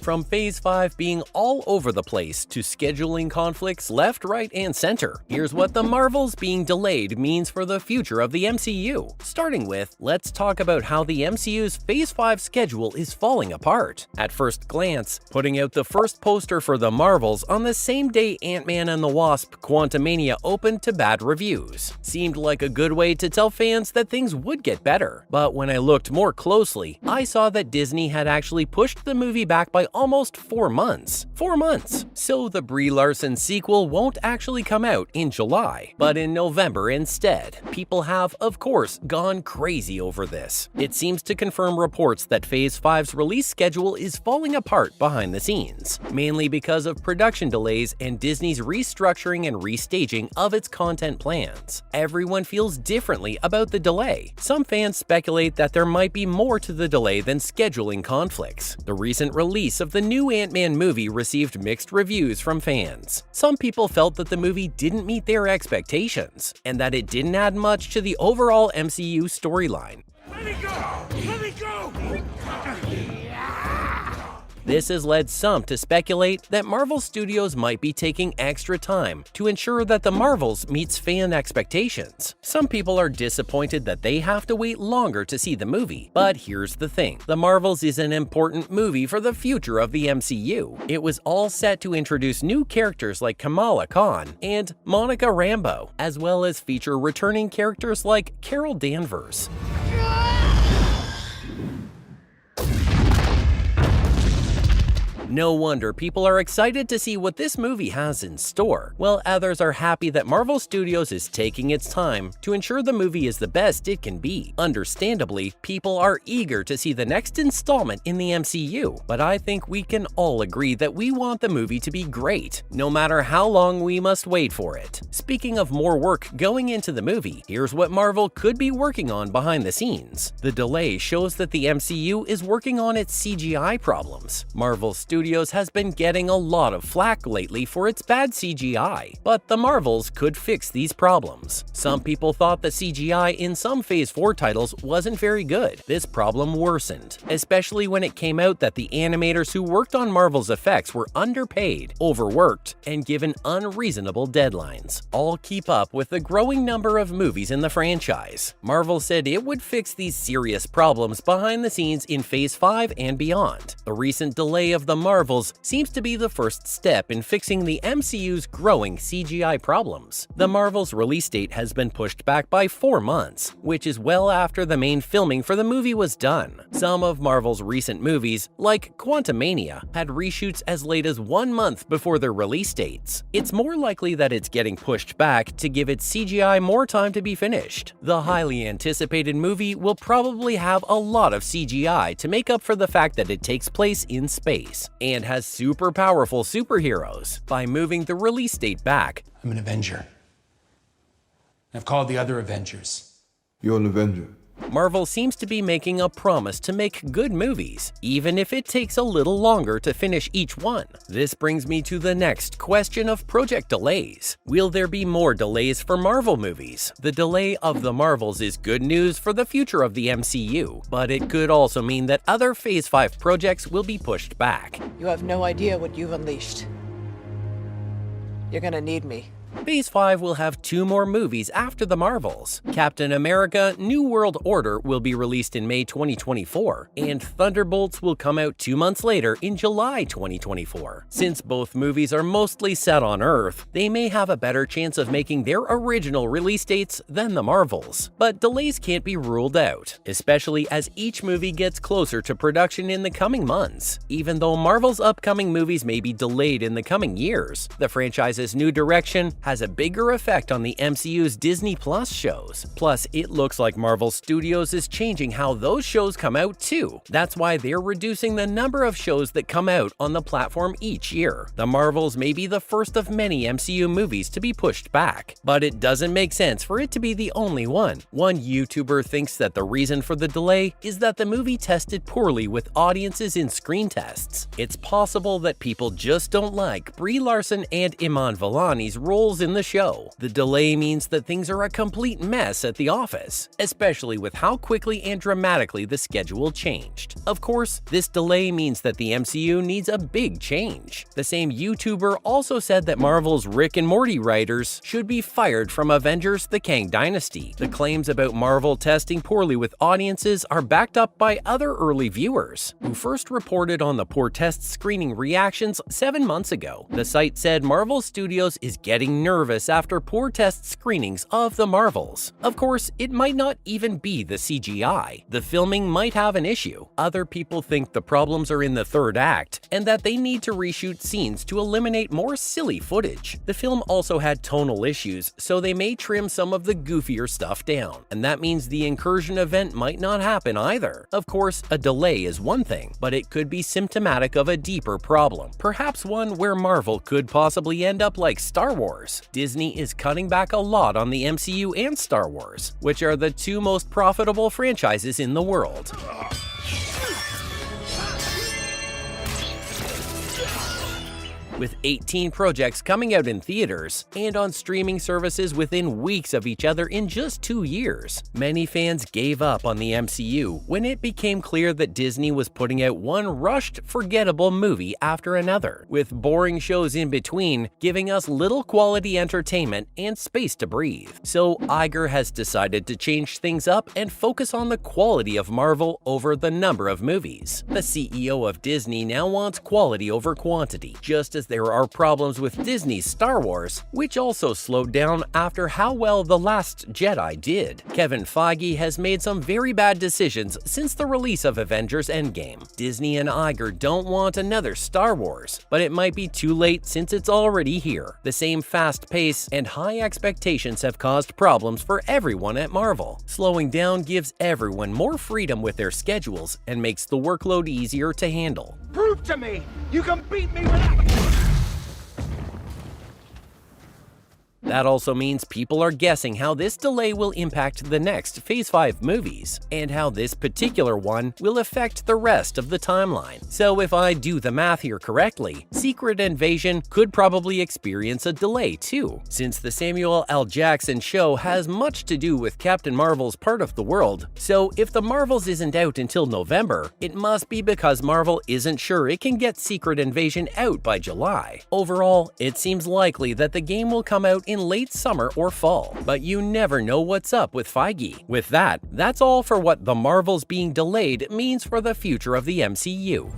From Phase 5 being all over the place to scheduling conflicts left, right, and center, here's what the Marvels being delayed means for the future of the MCU. Starting with, let's talk about how the MCU's Phase 5 schedule is falling apart. At first glance, putting out the first poster for the Marvels on the same day Ant-Man and the Wasp: Quantumania opened to bad reviews seemed like a good way to tell fans that things would get better. But when I looked more closely, I saw that Disney had actually pushed the movie back by almost 4 months. 4 months! So the Brie Larson sequel won't actually come out in July, but in November instead. People have, of course, gone crazy over this. It seems to confirm reports that Phase 5's release schedule is falling apart behind the scenes, mainly because of production delays and Disney's restructuring and restaging of its content plans. Everyone feels differently about the delay. Some fans speculate that there might be more to the delay than scheduling conflicts. The recent release of the new Ant-Man movie received mixed reviews from fans. Some people felt that the movie didn't meet their expectations, and that it didn't add much to the overall MCU storyline. Let me go! Let me go! This has led some to speculate that Marvel Studios might be taking extra time to ensure that The Marvels meets fan expectations. Some people are disappointed that they have to wait longer to see the movie, but here's the thing. The Marvels is an important movie for the future of the MCU. It was all set to introduce new characters like Kamala Khan and Monica Rambeau, as well as feature returning characters like Carol Danvers. No wonder people are excited to see what this movie has in store, while others are happy that Marvel Studios is taking its time to ensure the movie is the best it can be. Understandably, people are eager to see the next installment in the MCU, but I think we can all agree that we want the movie to be great, no matter how long we must wait for it. Speaking of more work going into the movie, here's what Marvel could be working on behind the scenes. The delay shows that the MCU is working on its CGI problems. Marvel Studios has been getting a lot of flack lately for its bad CGI, but the Marvels could fix these problems. Some people thought the CGI in some Phase 4 titles wasn't very good. This problem worsened, especially when it came out that the animators who worked on Marvel's effects were underpaid, overworked, and given unreasonable deadlines. All keep up with the growing number of movies in the franchise. Marvel said it would fix these serious problems behind the scenes in Phase 5 and beyond. The recent delay of the Marvels seems to be the first step in fixing the MCU's growing CGI problems. The Marvels release date has been pushed back by 4 months, which is well after the main filming for the movie was done. Some of Marvel's recent movies, like Quantumania, had reshoots as late as 1 month before their release dates. It's more likely that it's getting pushed back to give its CGI more time to be finished. The highly anticipated movie will probably have a lot of CGI to make up for the fact that it takes place in space and has super powerful superheroes. By moving the release date back, I'm an Avenger. I've called the other Avengers. You're an Avenger. Marvel seems to be making a promise to make good movies, even if it takes a little longer to finish each one. This brings me to the next question of project delays. Will there be more delays for Marvel movies? The delay of The Marvels is good news for the future of the MCU, but it could also mean that other Phase 5 projects will be pushed back. You have no idea what you've unleashed. You're gonna need me. Phase 5 will have 2 more movies after the Marvels. Captain America: New World Order will be released in May 2024, and Thunderbolts will come out 2 months later in July 2024. Since both movies are mostly set on Earth, they may have a better chance of making their original release dates than the Marvels. But delays can't be ruled out, especially as each movie gets closer to production in the coming months. Even though Marvel's upcoming movies may be delayed in the coming years, the franchise's new direction has a bigger effect on the MCU's Disney Plus shows. Plus, it looks like Marvel Studios is changing how those shows come out too. That's why they're reducing the number of shows that come out on the platform each year. The Marvels may be the first of many MCU movies to be pushed back, but it doesn't make sense for it to be the only one. One YouTuber thinks that the reason for the delay is that the movie tested poorly with audiences in screen tests. It's possible that people just don't like Brie Larson and Iman Vellani's role holes in the show. The delay means that things are a complete mess at the office, especially with how quickly and dramatically the schedule changed. Of course, this delay means that the MCU needs a big change. The same YouTuber also said that Marvel's Rick and Morty writers should be fired from Avengers: The Kang Dynasty. The claims about Marvel testing poorly with audiences are backed up by other early viewers, who first reported on the poor test screening reactions 7 months ago. The site said Marvel Studios is getting nervous after poor test screenings of the Marvels. Of course, it might not even be the CGI. The filming might have an issue. Other people think the problems are in the third act, and that they need to reshoot scenes to eliminate more silly footage. The film also had tonal issues, so they may trim some of the goofier stuff down, and that means the incursion event might not happen either. Of course, a delay is one thing, but it could be symptomatic of a deeper problem, perhaps one where Marvel could possibly end up like Star Wars. Disney is cutting back a lot on the MCU and Star Wars, which are the two most profitable franchises in the world. With 18 projects coming out in theaters and on streaming services within weeks of each other in just 2 years, many fans gave up on the MCU when it became clear that Disney was putting out one rushed, forgettable movie after another, with boring shows in between, giving us little quality entertainment and space to breathe. So Iger has decided to change things up and focus on the quality of Marvel over the number of movies. The CEO of Disney now wants quality over quantity, just as there are problems with Disney's Star Wars, which also slowed down after how well The Last Jedi did. Kevin Feige has made some very bad decisions since the release of Avengers: Endgame. Disney and Iger don't want another Star Wars, but it might be too late since it's already here. The same fast pace and high expectations have caused problems for everyone at Marvel. Slowing down gives everyone more freedom with their schedules and makes the workload easier to handle. Prove to me you can beat me without... That also means people are guessing how this delay will impact the next Phase 5 movies, and how this particular one will affect the rest of the timeline. So if I do the math here correctly, Secret Invasion could probably experience a delay too, since the Samuel L. Jackson show has much to do with Captain Marvel's part of the world. So if the Marvels isn't out until November, it must be because Marvel isn't sure it can get Secret Invasion out by July. Overall, it seems likely that the game will come out in late summer or fall, but you never know what's up with Feige. With that, that's all for what the Marvels being delayed means for the future of the MCU.